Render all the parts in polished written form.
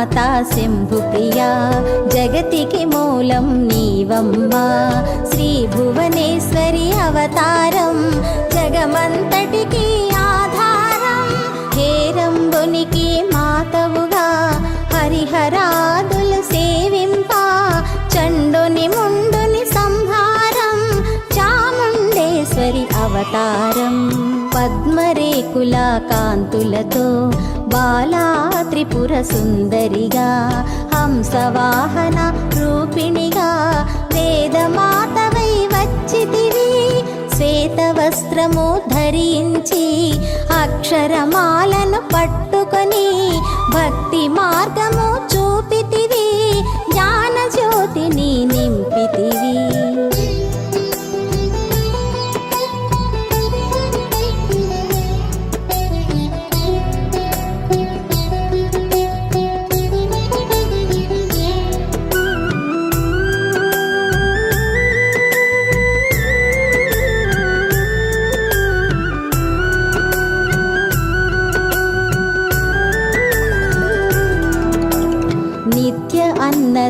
మాతా శంభుప్రియా జగతికి మూలం నీవమ్మా శ్రీ భువనేశ్వరి అవతారం జగమంతటికి ఆధారం హేరంబునికి మాతవుగా హరిహరాదులు సేవింప చండుని ముండుని సంహారం చాముండేశ్వరి అవతారం పద్మరేకుల కాంతులతో బాలా త్రిపుర సుందరిగా హంసవాహన రూపిణిగా వేదమాతవై వచ్చితివి శ్వేత వస్త్రము ధరించి అక్షరమాలను పట్టుకొని భక్తి మార్గము చూపితివి జ్ఞాన జ్యోతిని నింపితివి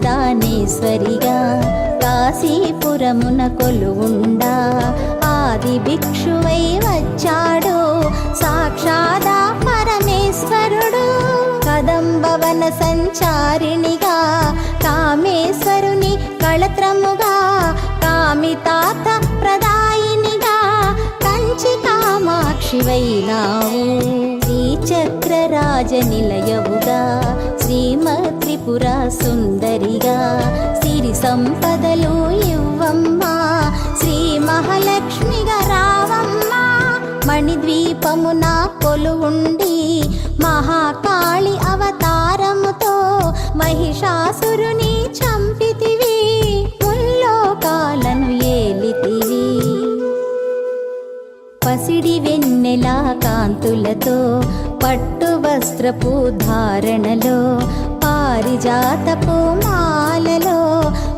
అన్నదానేశ్వరిగా కాశీపురమున కొలువుండా ఆది భిక్షువై వచ్చాడు సాక్షాదా పరమేశ్వరుడు కదంబవన సంచారిణిగా కామేశ్వరుని కళత్రముగా కామితార్థ ప్రదాయినిగా కంచి కామాక్షివైనావు శ్రీచక్రరాజ నిలయవుగా శ్రీమద్ త్రిపుర సుందరిగా సిరి సంపదలు ఇవ్వమ్మా శ్రీ మహాలక్ష్మిగా రావమ్మా మణిద్వీపమున కొలువుండి మహాకాళి అవతారముతో మహిషాసురుని చంపితివి ముల్లోకాలను ఏలితివి పసిడి వెన్నెల కాంతులతో పట్టు వస్త్రపు ధారణలో పారిజాతపు మాలలో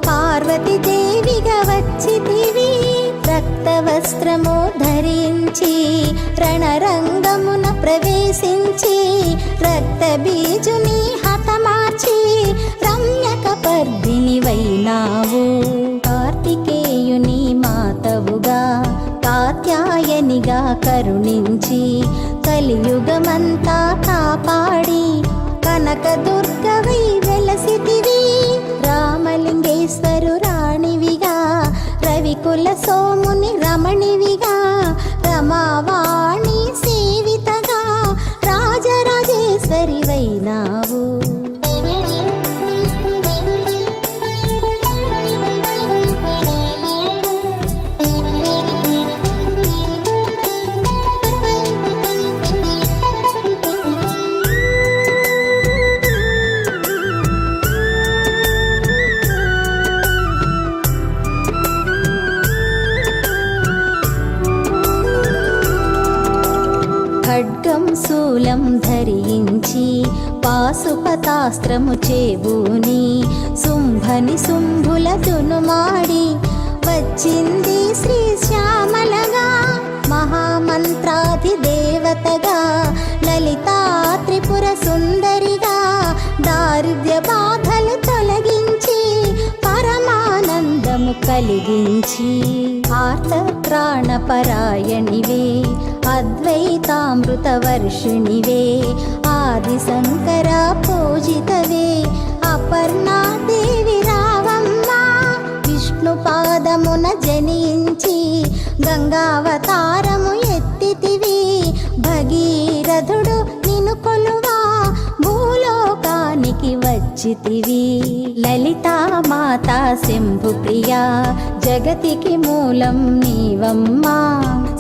పార్వతీ దేవిగా వచ్చితివి రక్త వస్త్రము ధరించి రణరంగమున ప్రవేశించి రక్త బీజుని హతమార్చి రమ్యక పర్దిని వైనావు కార్తికేయుని మాతవుగా కాత్యాయనిగా కరుణించి కలియుగమంతా కాపాడి కనక దుర్గవై వెలసితివి రామలింగేశ్వరు రాణివిగా రవికుల సోముని రమణివిగా రమావాణి సేవితగా రాజరాజేశ్వరి వైనావు ఖడ్గం శూలం ధరించి పాశుపతాస్త్రము చేబూని శుంభని శుంభుల దునుమాడి వచ్చింది శ్రీ శ్యామలగా మహామంత్రాధి దేవతగా లలితా త్రిపుర సుందరిగా దారిద్ర్య బాధలు తొలగించి పరమానందము కలిగించి ఆర్త ప్రాణపరాయణివే అద్వైతామృత వర్షిణివే ఆది శంకర పూజితవే అపర్ణాదేవి రావమ్మా విష్ణు పాదమున జనించి గంగావతారము ఎత్తితివి భగీరథుడు నిన్ను కొలువా భూలోకానికి వచ్చితివి లలితా మాతా శంభుప్రియా జగతికి మూలం నీవమ్మా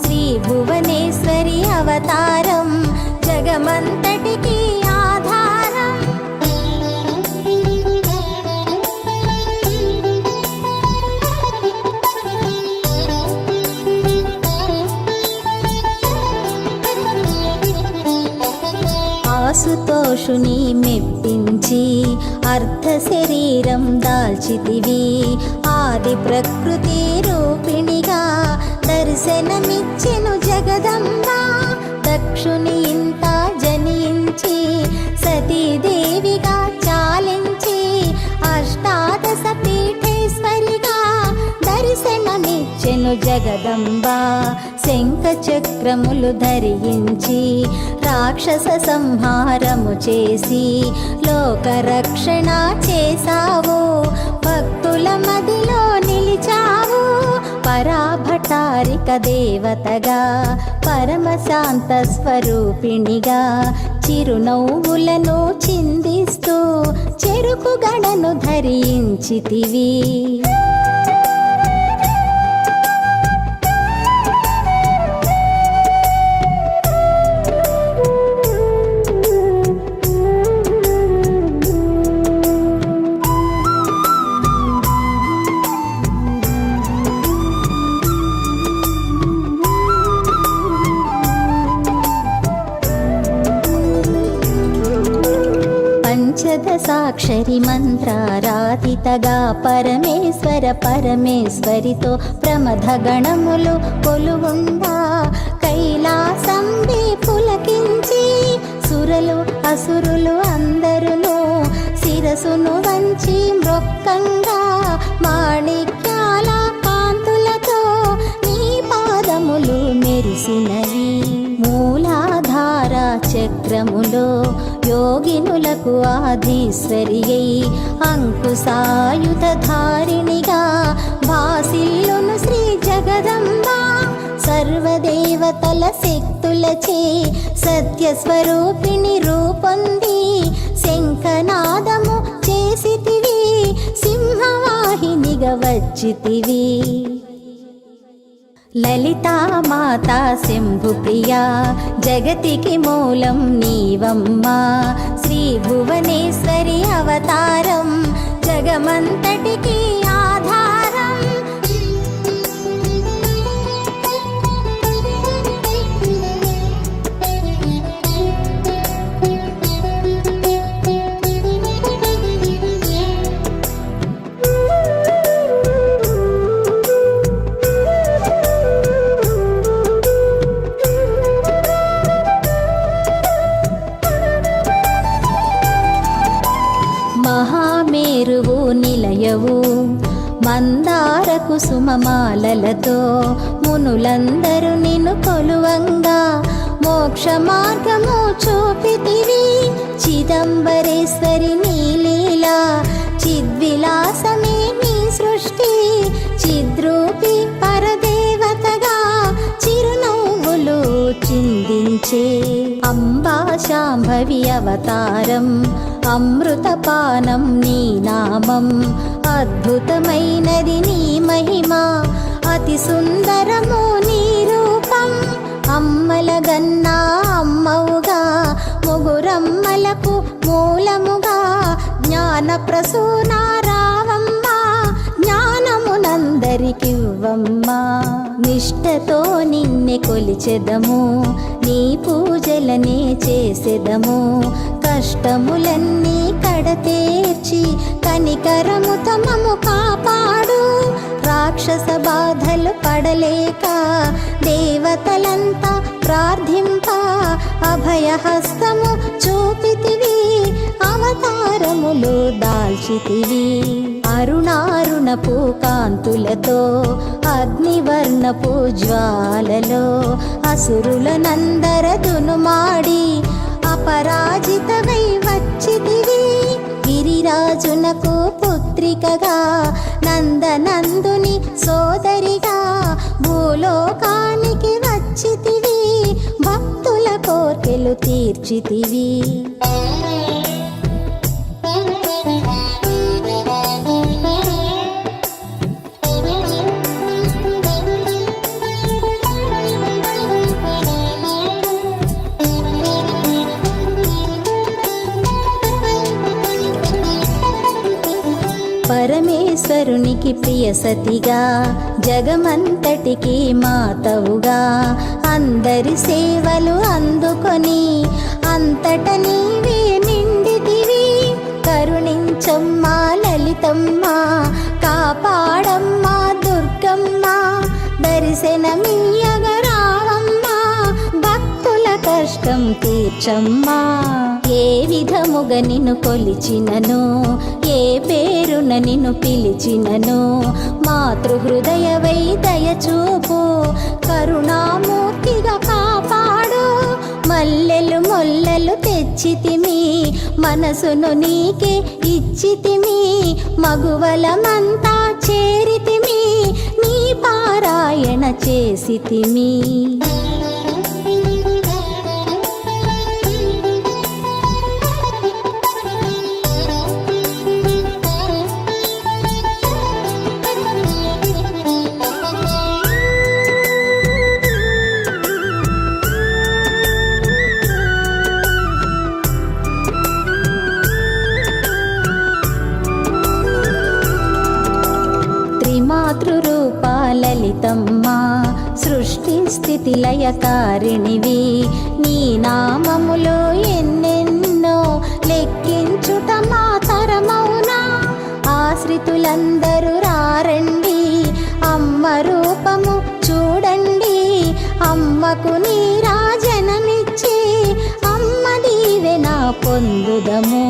శ్రీ భువనేశ్వరి అవతారం జగమంతటికి ఆధారం ఆశుతోషుని మెప్పించి అర్ధ శరీరం దాల్చితివి ఆది ప్రకృతి రూపిణిగా దర్శనమిచ్చెను జగదంబ దక్షుని ఇంత జనించి సతీదేవిగా జగదంబ శంఖ చక్రములు ధరించి రాక్షస సంహారము చేసి లోక రక్షణ చేసావు భక్తుల మదిలో నిలిచావు పరాభటారిక దేవతగా పరమశాంత స్వరూపిణిగా చిరునవ్వులను చిందిస్తూ చెరుకు గడను ధరించితివి పంచదశాక్షరి మంత్రారాధితగా పరమేశ్వరితో ప్రమథ గణములు కొలువుండా కైలాసంబి పులకించి సురలు అసురులు అందరును శిరసును వంచి మృక్కంగా మాణిక్యాల కాంతులతో నీ పాదములు మెరిసినవి మూలాధార చక్రములో యోగినులకు ఆధీశ్వరి అంకుశాయుధధారిణిగా భాసిల్లును శ్రీ జగదంబ సర్వదేవతల శక్తులచే సత్యస్వరూపిణి రూపొంది శంఖనాదము చేసితివి సింహవాహినిగా వచ్చితివి లలితా మాతా శంభు ప్రియా జగతికి మూలం నీవమ్మా శ్రీ భువనేశ్వరి అవతారం జగమంతటికి ఆధారం మహామేరువు నిలయవు మందార కుసుమమాలలతో మునులందరూ నిన్ను కొలువంగా మోక్ష మార్గము చూపితివి చిదంబరేశ్వరి నీలీలా చిద్విలాసమే నీ సృష్టి చిద్రూపి పరదేవతగా చిరునవ్వులు చిందించే అంబా శాంభవి అవతారం అమృతపానం నీ నామం అద్భుతమైనది నీ మహిమ అతి సుందరము నీ రూపం అమ్మల గన్నా అమ్మవుగా ముగురమ్మలకు మూలముగా జ్ఞాన ప్రసూన రావమ్మ జ్ఞానమునందరికివ్వమ్మా నిష్టతో నిన్నే కొలిచెదము నీ పూజలనే చేసెదము కష్టములన్నీ కడతేర్చి కనికరముతో మమ్ము కాపాడు రాక్షస బాధలు పడలేక దేవతలంతా ప్రార్థింప అభయహస్తము చూపితివి అవతారములు దాల్చితివి అరుణారుణపు కాంతులతో అగ్నివర్ణపు జ్వాలలో అసురులనందరదును మాడి అపరాజితవై వచ్చితివి గిరిరాజునకు పుత్రికగా నందనందుని సోదరిగా భూలోకానికి వచ్చితివి భక్తుల కోర్కెలు తీర్చితివి పరమేశ్వరునికి ప్రియ సతిగా జగమంతటికి మాతవుగా అందరి సేవలు అందుకొని అంతట నీవే నిండితివి కరుణించమ్మా లలితమ్మ కాపాడమ్మా దుర్గమ్మ దర్శనమియ్యగ రావమ్మ భక్తుల కష్టం తీర్చమ్మా. ఏ విధముగా నిన్ను కొలిచినను, ఏ పేరున నిన్ను పిలిచినను, మాతృహృదయవై దయచూపు, కరుణామూర్తిగా కాపాడు. మల్లెలు మొల్లలు తెచ్చితిమి, మనసును నీకే ఇచ్చితిమి, మగువలమంతా చేరితిమి, నీ పారాయణ చేసితిమి. మాతృరూప లలితమ్మా, సృష్టి స్థితి లయకారిణివి, నీ నామములో ఎన్నెన్నో లెక్కించుట మా తరమౌనా. ఆశ్రితులందరూ రారండి, అమ్మ రూపము చూడండి, అమ్మకు నీరాజనమిచ్చి అమ్మ దీవెన పొందుదము.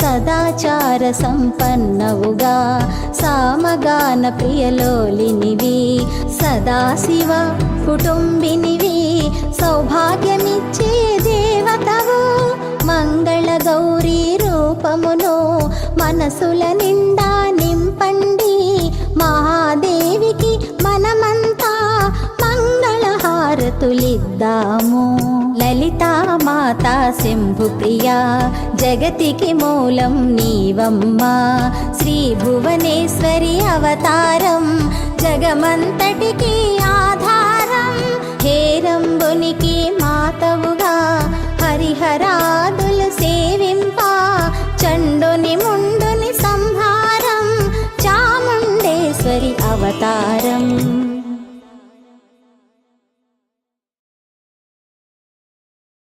సదాచార సంపన్నవుగా సామగాన ప్రియలోలినివి, సదాశివ కుటుంబినివి, సౌభాగ్యమిచ్చే దేవతవు. మంగళ గౌరీ రూపమును మనసుల నిండా నింపండి, మహాదేవికి మనమంతా మంగళహారతులిద్దాము. లలితా మాతా శంభు ప్రియా, జగతికి మూలం నీవమ్మా, శ్రీ భువనేశ్వరి అవతారం, జగమంతటికి ఆధారం. హేరంబునికి మాతవుగా హరిహరాదులు సేవింప, చండుని ముండుని సంహారం, చాముండేశ్వరి అవతారం.